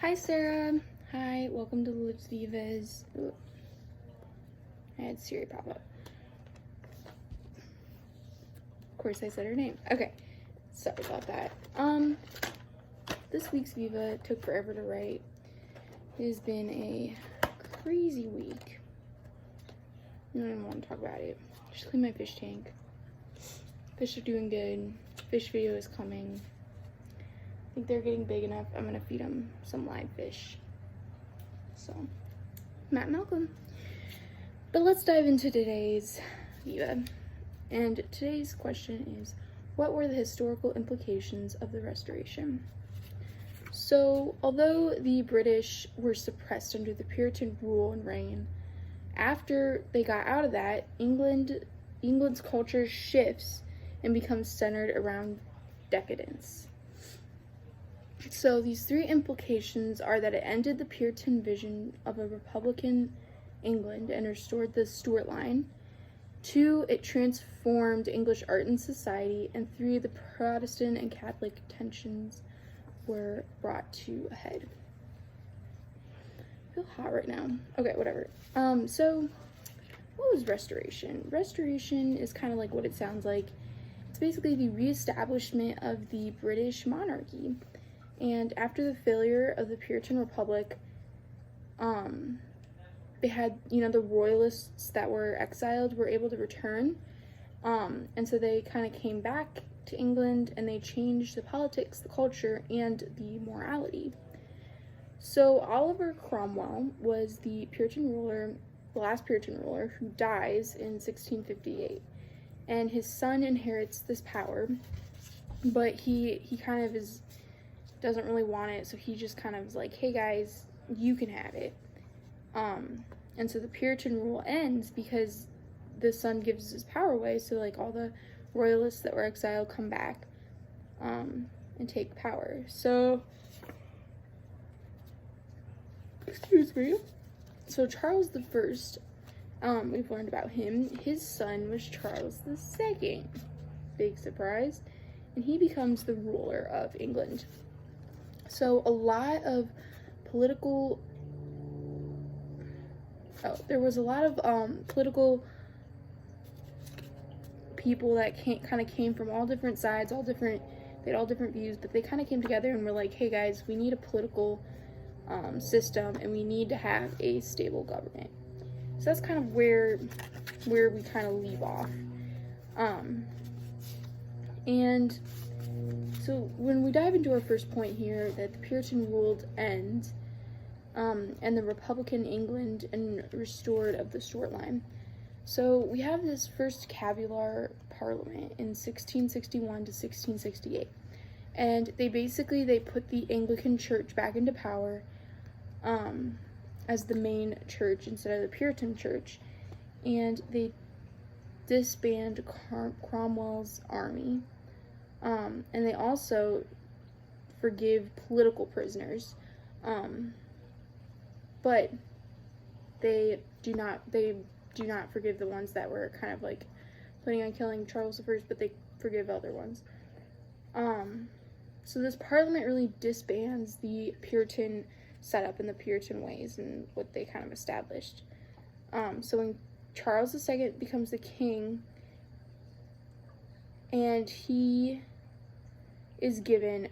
Hi, Sarah. Hi, welcome to Lives Vivas. Ooh, I had Siri pop up. Of course, I said her name. Okay, sorry about that. This week's Viva took forever to write. It has been a crazy week. I don't even want to talk about it. Just clean my fish tank. Fish are doing good. Fish video is coming. I think they're getting big enough. I'm gonna feed them some live fish. So, Matt and Malcolm. But let's dive into today's Viva. And today's question is, what were the historical implications of the Restoration? So, although the British were suppressed under the Puritan rule and reign, after they got out of that, England's culture shifts and becomes centered around decadence. So these three implications are that it ended the Puritan vision of a Republican England and restored the Stuart line. 2, it transformed English art and society. And 3, the Protestant and Catholic tensions were brought to a head. I feel hot right now. Okay, whatever. So what was Restoration? Restoration is kind of like what it sounds like. It's basically the reestablishment of the British monarchy. And after the failure of the Puritan Republic, they had, the royalists that were exiled were able to return. And so they kind of came back to England and they changed the politics, the culture, and the morality. So Oliver Cromwell was the last Puritan ruler who dies in 1658. And his son inherits this power, but he kind of doesn't really want it, so he just kind of is like, hey guys, you can have it. And so the Puritan rule ends because the son gives his power away, so like all the royalists that were exiled come back and take power. So, excuse me. So Charles the First, we've learned about him. His son was Charles the Second. Big surprise. And he becomes the ruler of England. So a lot of political people that came from all different sides, they had all different views, but they kind of came together and were like, hey guys, we need a political system and we need to have a stable government. So that's kind of where we kind of leave off. And so when we dive into our first point here, that the Puritan ruled ends, and the Republican England and restored of the Stuart line. So we have this first Cabal Parliament in 1661 to 1668. And they put the Anglican Church back into power as the main church instead of the Puritan church. And they disband Cromwell's army. And they also forgive political prisoners. But they do not forgive the ones that were kind of like planning on killing Charles I, but they forgive other ones. So this parliament really disbands the Puritan setup and the Puritan ways and what they kind of established. So when Charles II becomes the king, and he is given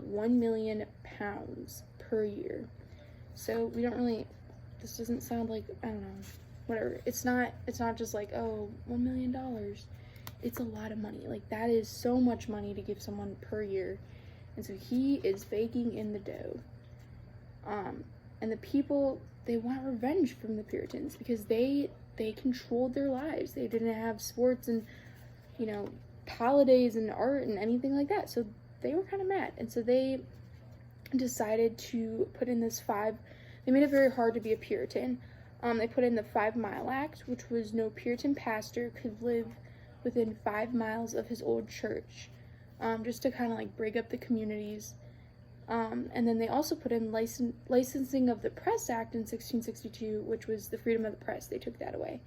£1 million per year. So we don't really, this doesn't sound like, I don't know, whatever. It's not just like, oh, $1 million. It's a lot of money. Like, that is so much money to give someone per year. And so he is baking in the dough. And the people, they want revenge from the Puritans because they controlled their lives. They didn't have sports and, holidays and art and anything like that. So they were kind of mad. And so they decided to put in they made it very hard to be a Puritan. They put in the 5 Mile Act, which was no Puritan pastor could live within 5 miles of his old church, just to kind of like break up the communities. And then they also put in licensing of the Press Act in 1662, which was the freedom of the press. They took that away.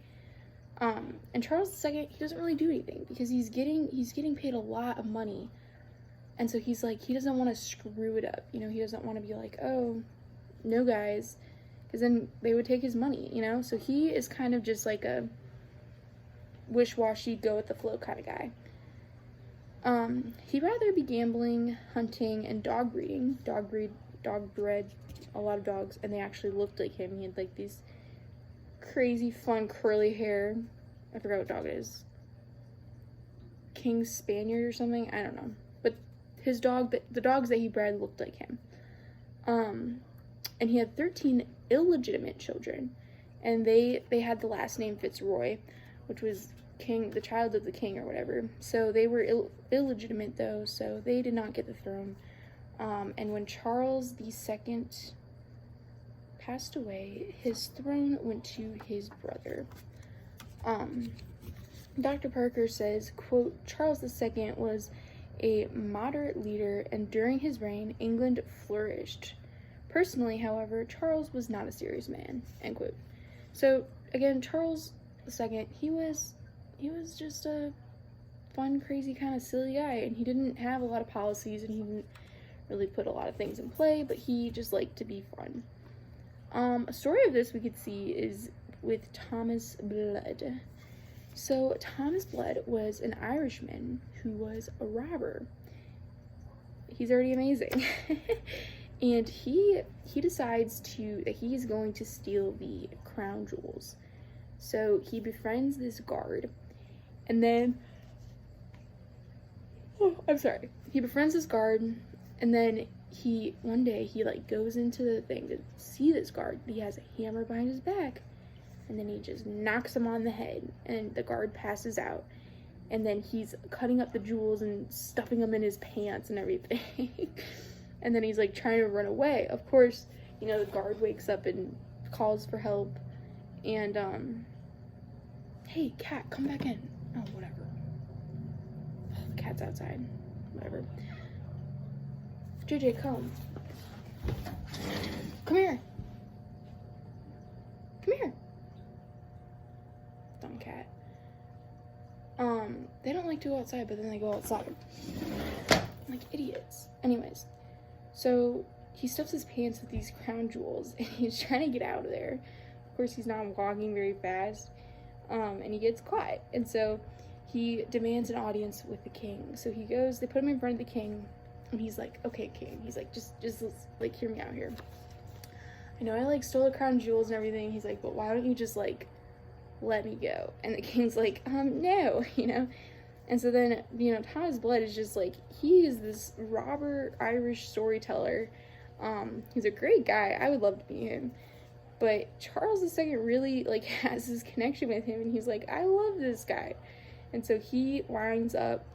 And Charles II, he doesn't really do anything because he's getting paid a lot of money And so he's like, he doesn't want to screw it up. You know, he doesn't want to be like, oh, no guys, because then they would take his money, you know? So he is kind of just like a wish-washy, go with the flow kind of guy. He'd rather be gambling, hunting, and dog bred a lot of dogs, and they actually looked like him. He had like these crazy fun curly hair. I forgot what dog it is. King Spaniard or something, I don't know. But his dog, the dogs that he bred looked like him. And he had 13 illegitimate children, and they had the last name Fitzroy, which was king, the child of the king or whatever. So they were illegitimate though, so they did not get the throne. And when Charles II passed away, his throne went to his brother. Dr. Parker says, quote, Charles II was a moderate leader, and during his reign, England flourished. Personally, however, Charles was not a serious man, end quote. So, again, Charles II, he was just a fun, crazy, kind of silly guy, and he didn't have a lot of policies, and he didn't really put a lot of things in play, but he just liked to be fun. A story of this we could see is with Thomas Blood. So Thomas Blood was an Irishman who was a robber. He's already amazing. And he decides that he's going to steal the crown jewels. So he befriends this guard, and then he befriends this guard, and then one day he like goes into the thing to see this guard. He has a hammer behind his back, and then he just knocks him on the head, and the guard passes out. And then he's cutting up the jewels and stuffing them in his pants and everything. And then he's like trying to run away. Of course, you know, the guard wakes up and calls for help. And hey, cat, come back in. Oh, whatever. The cat's outside. Whatever. JJ, come. Come here. Come here. Dumb cat. They don't like to go outside, but then they go outside. Like idiots. Anyways, so he stuffs his pants with these crown jewels, and he's trying to get out of there. Of course, he's not walking very fast, and he gets caught. And so he demands an audience with the king. So he goes, they put him in front of the king, and he's like, okay, king. He's like, just like, hear me out here. I know I like stole the crown jewels and everything. He's like, but why don't you just like let me go? And the king's like, no, you know. And so then, you know, Thomas Blood is just like, he is this robber Irish storyteller. He's a great guy. I would love to meet him. But Charles II really like has this connection with him, and he's like, I love this guy. And so he winds up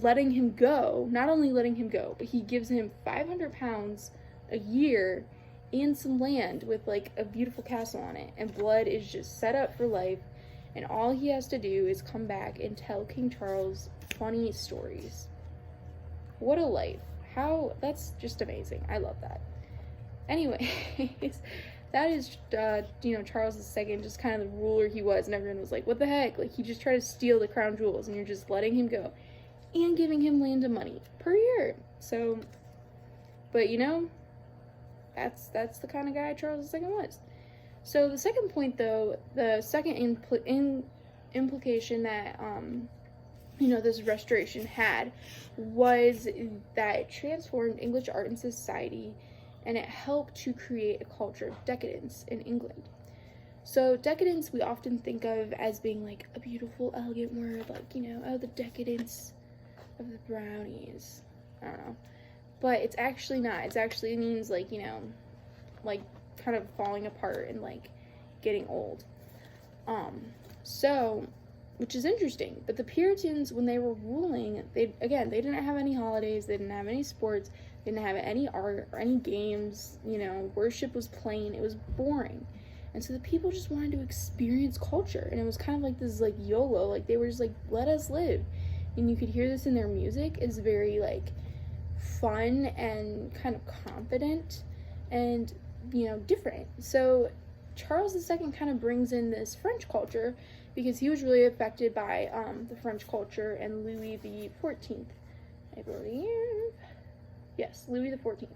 letting him go. Not only letting him go, but he gives him 500 pounds a year and some land with like a beautiful castle on it. And Blood is just set up for life, and all he has to do is come back and tell King Charles funny stories. What a life. That's just amazing. I love that. Anyways, that is, you know, Charles II, just kind of the ruler he was, and everyone was like, what the heck? Like, he just tried to steal the crown jewels, and you're just letting him go and giving him land and money per year. So, but you know, that's the kind of guy Charles II was. So the second point, though, the second implication that, you know, this restoration had was that it transformed English art and society, and it helped to create a culture of decadence in England. So decadence we often think of as being like a beautiful, elegant word, like, you know, oh, the decadence of the brownies. I don't know. But it's actually not. It actually means like, you know, like kind of falling apart and like getting old. So, which is interesting. But the Puritans, when they were ruling, they didn't have any holidays, they didn't have any sports, they didn't have any art or any games, you know, worship was plain, it was boring. And so the people just wanted to experience culture, and it was kind of like this like YOLO, like they were just like, let us live. And you could hear this in their music. It's very like fun and kind of confident and, you know, different. So Charles II kind of brings in this French culture, because he was really affected by the French culture and Louis the 14th, I believe. Yes, Louis the 14th.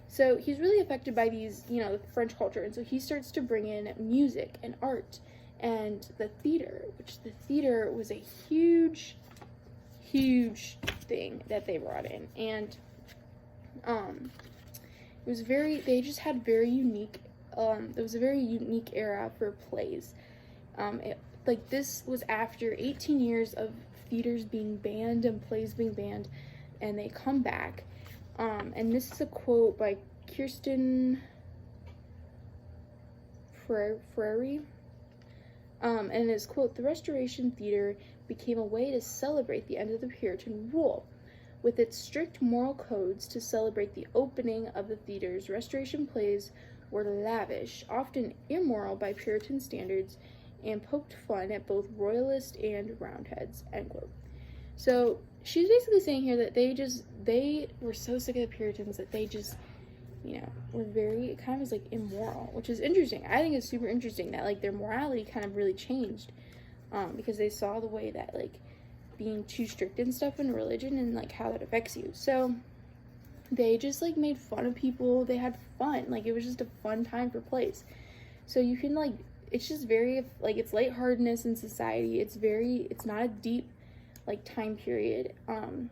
So he's really affected by these, you know, the French culture, and so he starts to bring in music and art and the theater, which the theater was a huge thing that they brought in. And it was they just had very unique, it was a very unique era for plays. Like, this was after 18 years of theaters being banned and plays being banned, and they come back. And this is a quote by Kirsten Frary. And it's, quote, "The Restoration Theater became a way to celebrate the end of the Puritan rule. With its strict moral codes to celebrate the opening of the theaters, Restoration plays were lavish, often immoral by Puritan standards, and poked fun at both royalist and Roundheads," end quote. So she's basically saying here that they were so sick of the Puritans that they just, you know, were very, it kind of was like immoral, which is interesting. I think it's super interesting that, like, their morality kind of really changed, because they saw the way that, like, being too strict and stuff in religion and, like, how that affects you. So they just, like, made fun of people. They had fun. Like, it was just a fun time for plays. So you can, like, it's just very, like, it's lightheartedness in society. It's not a deep, like, time period. And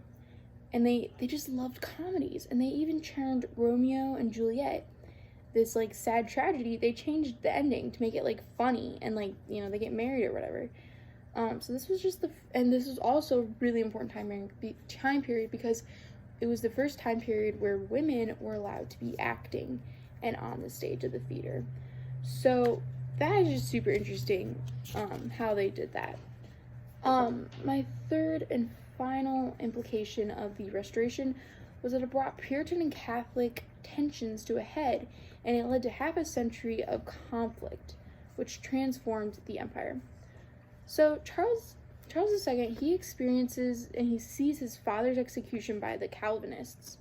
they just loved comedies, and they even turned Romeo and Juliet, this, like, sad tragedy, they changed the ending to make it, like, funny, and, like, you know, they get married or whatever. So this was just and this was also a really important time period because it was the first time period where women were allowed to be acting and on the stage of the theater. So that is just super interesting, how they did that. My third and final implication of the Restoration was that it brought Puritan and Catholic tensions to a head, and it led to half a century of conflict, which transformed the empire. So Charles II, he experiences and he sees his father's execution by the Calvinists,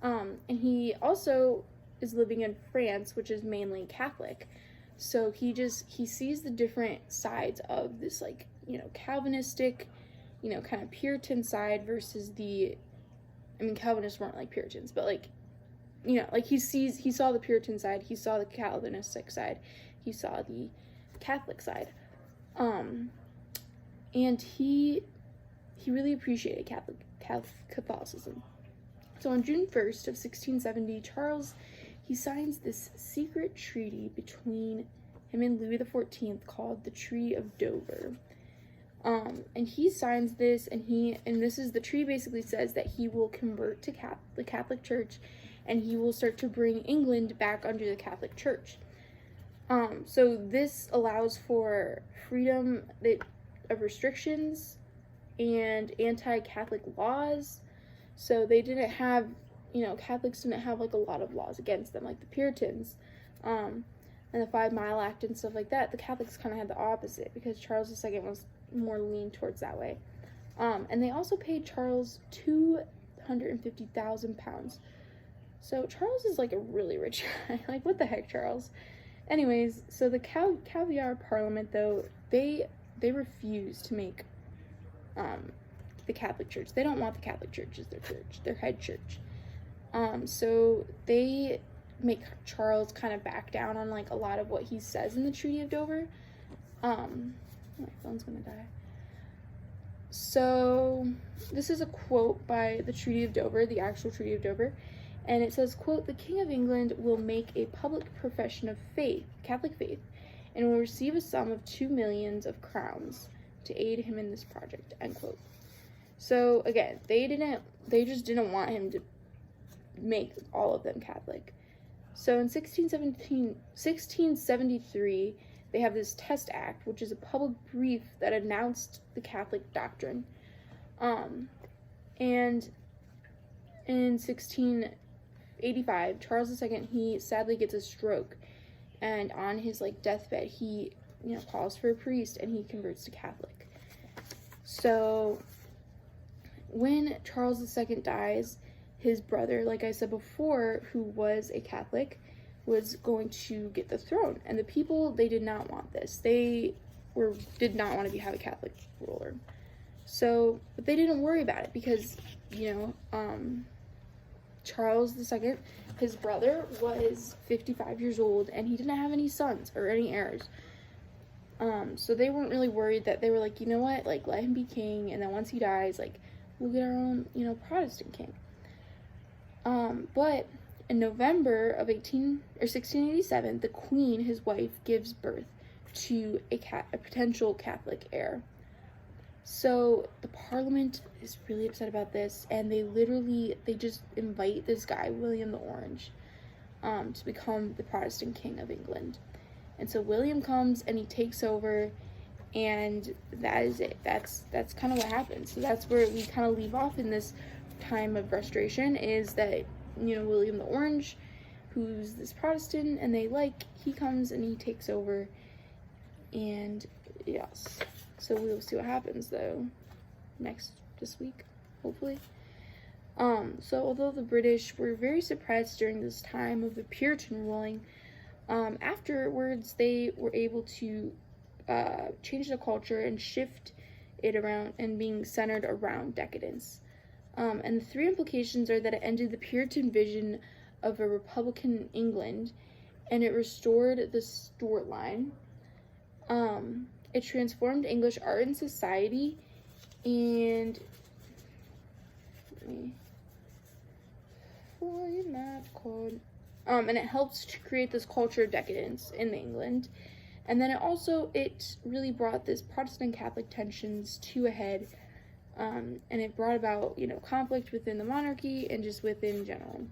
and he also is living in France, which is mainly Catholic. So he sees the different sides of this, like, you know, Calvinistic, you know, kind of Puritan side versus Calvinists weren't like Puritans, but, like, you know, like, he saw the Puritan side, he saw the Calvinistic side, he saw the Catholic side, and he really appreciated Catholicism. So on June 1st of 1670, Charles, he signs this secret treaty between him and Louis the 14th called the Treaty of Dover. And he signs this, and the treaty basically says that he will convert to the Catholic Church, and he will start to bring England back under the Catholic Church. So this allows for freedom of restrictions and anti-Catholic laws. So they didn't have, you know, Catholics didn't have, like, a lot of laws against them, like the Puritans, and the 5 Mile Act and stuff like that. The Catholics kind of had the opposite, because Charles II was more lean towards that way. And they also paid Charles 250,000 pounds. So Charles is, like, a really rich guy. Like, what the heck, Charles? Anyways, so the Caviar Parliament, though, they refuse to make the Catholic Church. They don't want the Catholic Church as their head church. So they make Charles kind of back down on, like, a lot of what he says in the Treaty of Dover. My phone's gonna die. So this is a quote by the Treaty of Dover, the actual Treaty of Dover, and it says, quote, "The King of England will make a public profession of faith, Catholic faith, and will receive a sum of 2 millions of crowns to aid him in this project," end quote. So again, they just didn't want him to make all of them Catholic. So in 1673, they have this Test Act, which is a public brief that announced the Catholic doctrine. And in 1685, Charles II, he sadly gets a stroke, and on his, like, deathbed, he, you know, calls for a priest, and he converts to Catholic. So when Charles II dies, his brother, like I said before, who was a Catholic, was going to get the throne, and the people, they did not want this. They or did not want to have a Catholic ruler. So, but they didn't worry about it because, Charles II, his brother, was 55 years old and he didn't have any sons or any heirs. So they weren't really worried. That they were like, you know what, like, let him be king, and then once he dies, like, we'll get our own, Protestant king. But in November of 1687, the Queen, his wife, gives birth to a potential Catholic heir. So the Parliament is really upset about this, and they just invite this guy, William the Orange, to become the Protestant king of England. And so William comes and he takes over, and that is it. That's kind of what happens. So that's where we kind of leave off in this time of restoration, is that, William the Orange, who's this Protestant, and he comes and he takes over, and yes. So we'll see what happens, though, this week, hopefully. So although the British were very suppressed during this time of the Puritan ruling, afterwards they were able to change the culture and shift it around and being centered around decadence. And the three implications are that it ended the Puritan vision of a Republican England, and it restored the Stuart line. It transformed English art and society, and and it helped to create this culture of decadence in England. And then it really brought this Protestant Catholic tensions to a head, and it brought about, conflict within the monarchy and just within general.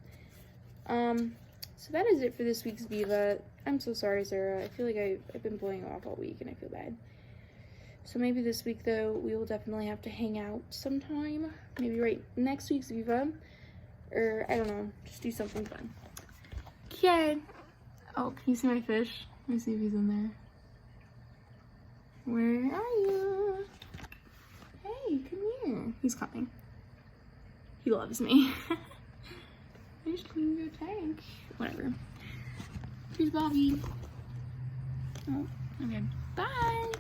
So that is it for this week's Viva. I'm so sorry, Sarah. I feel like I've been blowing off all week and I feel bad. So maybe this week, though, we will definitely have to hang out sometime. Maybe right next week's Viva. Or, I don't know, just do something fun. Okay. Oh, can you see my fish? Let me see if he's in there. Where are you? Hey, come here. He's coming. He loves me. I just cleaned your tank. Whatever. Here's Bobby. Oh, okay. Bye.